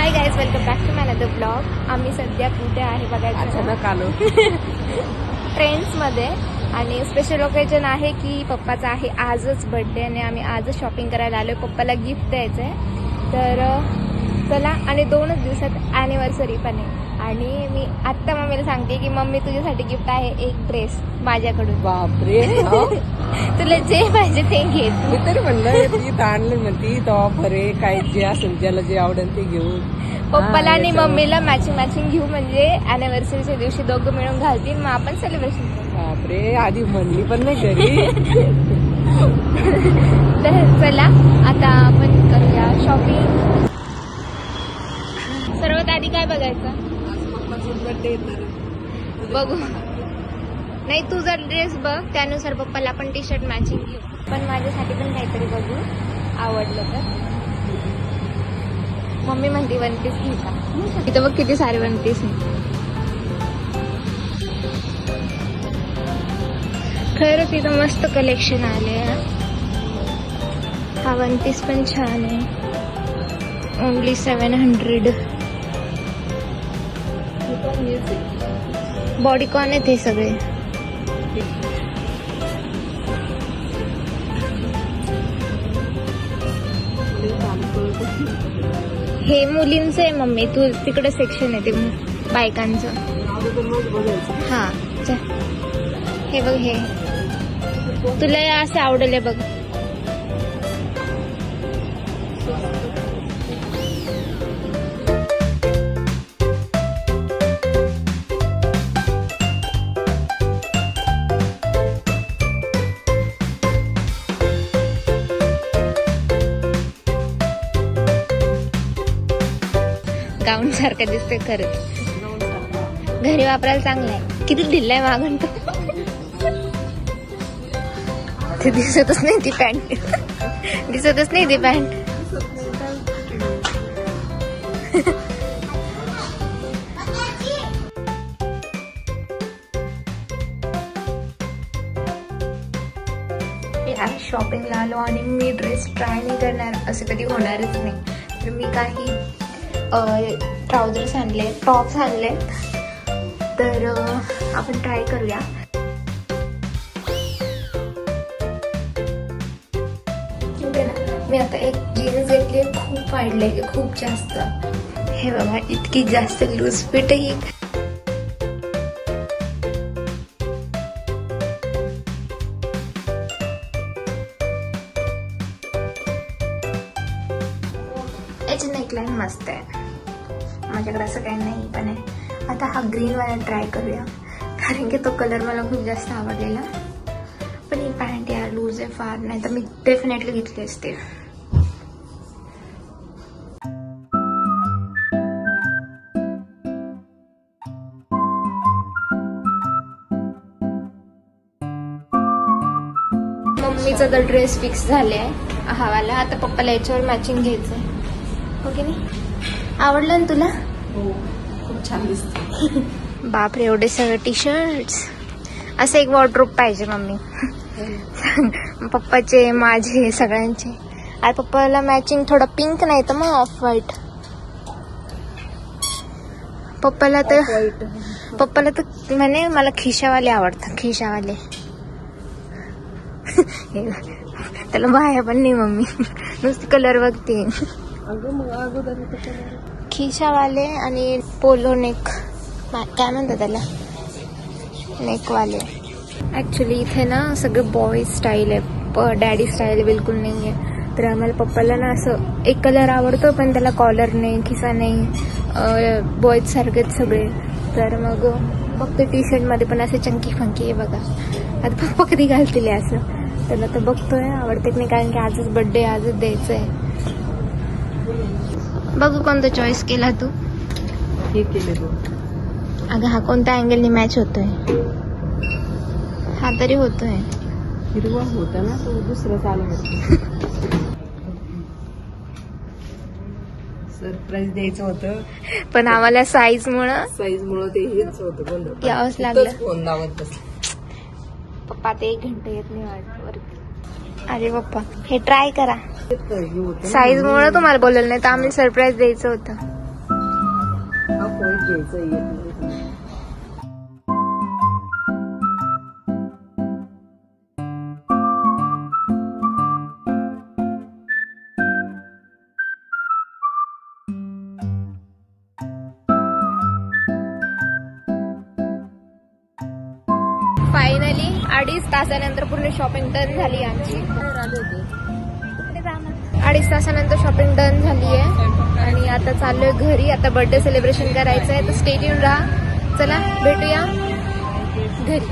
High guys, welcome back to my another blog. आम्ही सध्या कुठे आहे बघायचं, अचानक आलो ट्रेंड्समध्ये. आणि स्पेशल ओकेजन आहे की पप्पाचा आहे आजच बर्थडे आणि आम्ही आजच शॉपिंग करायला आलोय. पप्पाला गिफ्ट द्यायचं आहे तर चला. आणि 2च दिवसात ॲनिव्हर्सरी पण आहे. आणि मी आत्ता मम्मीला सांगते की मम्मी तुझ्यासाठी गिफ्ट आहे एक ड्रेस माझ्याकडून. बापरे तुला जे पाहिजे ते घे. मी तरी म्हणलं ती आणले म्हणती टॉप अरे काय जे असेल ज्याला जे आवडेल ते घेऊन. पप्पाला आणि मम्मीला मॅचिंग घेऊ, म्हणजे अॅनिव्हर्सरीच्या दिवशी दोघं मिळून घालतील, मग आपण सेलिब्रेशन करू. बापरे आधी म्हणली पण नाही घरी. तर चला आता आपण करूया शॉपिंग. सर्वात आधी काय बघायचं बघू. नाही तुझा ड्रेस बघ, त्यानुसार पप्पाला आपण टी शर्ट मॅचिंग घेऊ. पण माझ्यासाठी पण काहीतरी बघू आवडलं तर. मम्मी म्हणते 1 पीस घेऊ का? इथं बघ किती सारे 1 पीस आहे. खरं तिथं मस्त कलेक्शन आले. हा 1 पीस पण छान आहे. ओनली 700. बॉडीकॉन आहेत हे सगळे. हे मुलींचं आहे मम्मी, तू तिकडे सेक्शन आहे ते बायकांचं. हा हे बघ, हे तुला असं आवडेल बघ. गाऊन सारखं दिसतंय खरंच. घरी वापरायला चांगलं आहे. किती ढिल्लाय मागून तो. ते दिसतच नाही ती पॅन्ट. दिसतच नाही ती पॅन्ट. शॉपिंगला आलो आणि मी ड्रेस ट्राय नाही करणार असं कधी होणारच नाही. तर मी काही ट्राउझर्स आणले, टॉप्स आणले, तर आपण ट्राय करूया. मी आता एक जीन्स घेतली, खूप वाढले, खूप जास्त. हे बघा इतकी जास्त लूज फिट ही. याची नेकलाईन मस्त आहे. माझ्याकडे असं काही नाही पण आहे. आता हा ग्रीन वाला ट्राय करूया, कारण की तो कलर मला खूप जास्त आवडलेला. पण ही पॅन्ट यार लूज आहे फार, नाही तर मी डेफिनेटली घेतली असते. मम्मीचा तर ड्रेस फिक्स झाले आहे हा वाला. आता पप्पाला याच्यावर मॅचिंग घ्यायचंय. ओके नाही आवडलं ना तुला? हो खूप छान दिसते. बापरे एवढे सगळे टी शर्ट्स. असं एक वॉर्डरोब पाहिजे मम्मी. पप्पाचे माझे सगळ्यांचे. आणि पप्पाला मॅचिंग थोडं पिंक नाही तर मग ऑफ व्हाईट. पप्पाला तर म्हणे मला खिशावाले आवडतात, खिशावाले. त्याला बाया पण नाही मम्मी, नुसती कलर बघते. खिशावाले आणि पोलो नेक, काय म्हणतात त्याला, नेकवाले. ऍक्च्युली इथे ना सगळं बॉय स्टाईल आहे, डॅडी स्टाईल बिलकुल नाही आहे. तर आम्हाला पप्पाला ना असं एक कलर आवडतो पण त्याला कॉलर नाही, खिसा नाही, बॉयज सारखेच सगळे. तर मग फक्त टी शर्ट मध्ये पण असे चंकी फंकी आहे बघा. आता पप्पा कधी घालतील असं, त्याला तर बघतोय आवडते की नाही, कारण की आजच बर्थडे, आजच द्यायचं आहे. बघू कोणतं चॉईस केला तू? हे केले तू. अगं हा कोणत्या अँगलनी मॅच होतोय? हा तरी होतोय. हिरवा होता ना तो, दुसरं चालू सरप्राईज द्यायचं होतं, पण आम्हाला साईज मुळे ते हेच होतं, यावंच लागलं. फोन लावत बसले. पप्पा ते 1 घंटा येत नाही वाटत. अरे पप्पा हे ट्राय करा. साईज मुळे तुम्हाला बोलवलं नाही तर आम्ही सरप्राईज द्यायचं होतं. फायनली 2.5 तासानंतर पूर्ण शॉपिंग डन झाली आमची. 2.5 तासानंतर शॉपिंग डन झाली आहे आणि आता चाललोय घरी. आता बर्थडे सेलिब्रेशन करायचं आहे, तर स्टे ट्यून राहा. चला भेटूया घरी.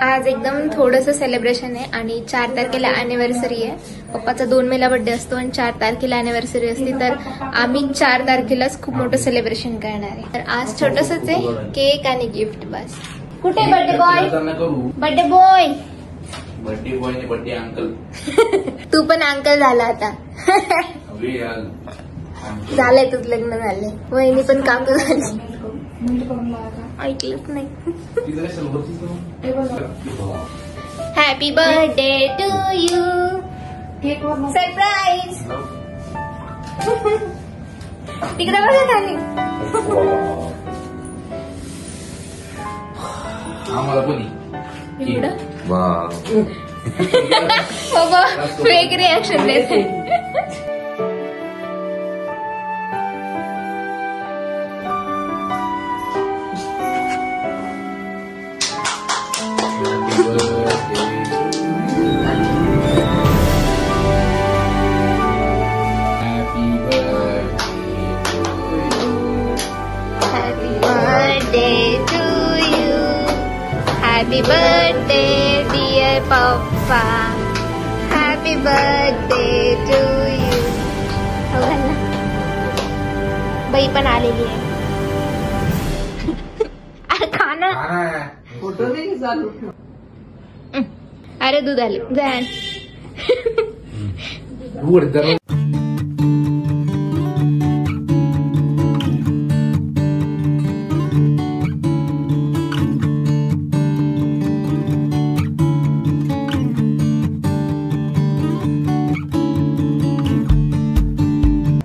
आज एकदम थोडंसं सेलिब्रेशन आहे आणि 4 तारखेला अॅनिव्हर्सरी आहे. पप्पाचा 2 मेला बर्थडे असतो आणि 4 तारखेला अॅनिव्हर्सरी असते, तर आम्ही 4 तारखेलाच खूप मोठं सेलिब्रेशन करणार आहे. तर आज छोटंसंच आहे, केक आणि गिफ्ट बस. कुठे birthday boy? Birthday boy, birthday boy ने बर्थडे अंकल. तू पण अंकल झाला आता. झालंय, तुझं लग्न झालंय. वहिनी पण काम झाली. ऐकलंच नाही. Happy birthday to you. Surprise. तिकडे बघा खाली. आम्हाला कोणी बाबा फेक रिॲक्शन देते. Happy birthday dear papa. Happy birthday to you. बाई पण आलेली आहे. अरे खाना. फोटो नाही चालू. अरे दूध आले. जाण.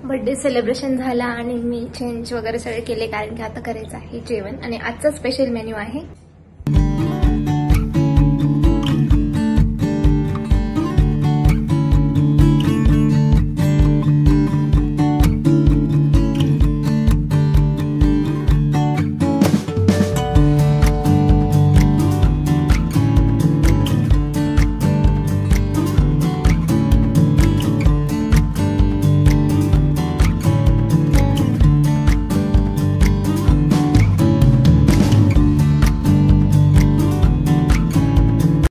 बर्थडे सेलिब्रेशन झाला आणि मी चेंज वगैरे सगळे केले, कारण की आता करायचं आहे जेवण आणि आजचा स्पेशल मेन्यू आहे